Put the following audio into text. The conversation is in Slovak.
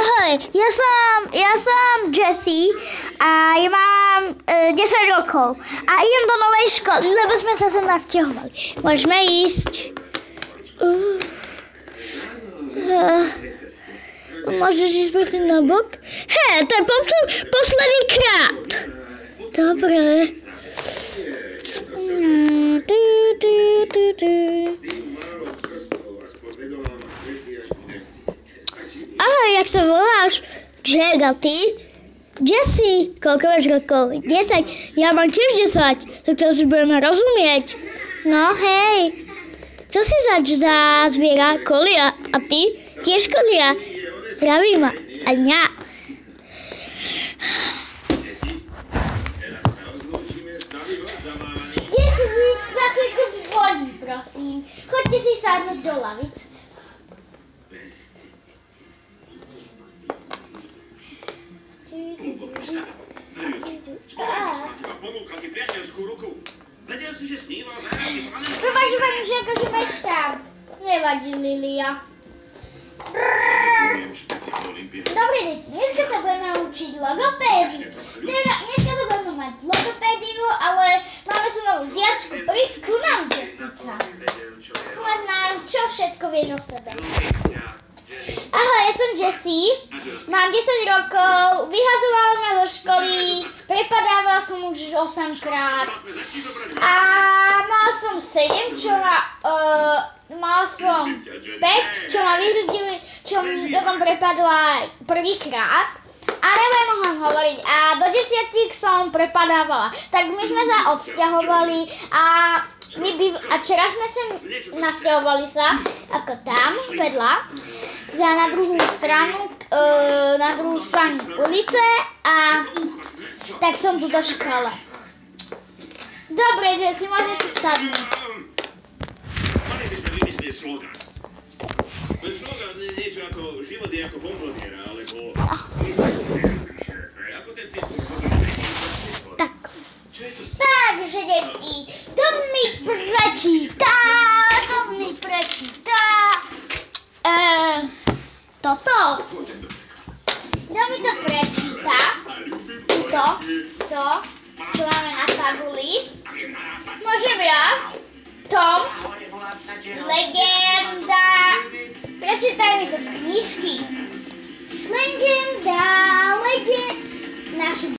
Ahoj, ja som Jessie a ja mám 10 rokov a idem do novej školy, lebo sme sa sem nasťahovali. Môžeme ísť. Môžeš ísť prosím na bok? Hej, to je posledný krát. Dobre. Ahoj, jak sa voláš? Jack, a ty? Jessie, koľko máš rokov? 10. Ja mám tiež 10, tak to si budeme rozumieť. No hej. Čo si za zviera? Kolia. A ty? Tiež kolia. Zdravím aj mňa. Jessie, začujte zvoní, prosím. Choďte si sadnúť do lavic. Prváš pani Želka, že meškám. Nevadí, Lilia. Dobrý deň, dneska sa budeme učiť logopédiu. Dneska to budeme mať logopédiu, ale máme tu novú žiačku. Príď ku nám, Jessica. Povedz nám, čo všetko vieš o sebe. Ahoj, ja som Jessie, mám 10 rokov, vyhazovala ma zo školy, prepadávala som už 8 krát a mala som 7, mala som 5, čo ma vyhodili, čo potom prepadla prvýkrát a nebudem mohla hovoriť a do 10 som prepadávala. Tak my sme sa odsťahovali a včera sme sa nasťahovali sa ako tam vedľa na druhú stranu ulice a tak som tu do škole. Dobre, že si môžeš si sadnúť. Mali by sme vymyslieť slogan. Ten slogan je niečo ako život je ako bomboniera, alebo ako ten ciskus. Tak. Čo je to? Takže, deti, to mi prečíta. Toto. Kto mi to prečíta? To, čo máme na tabuli. Môžem ja? Tom. Legenda. Prečítaj mi to z knižky. Legenda. Našu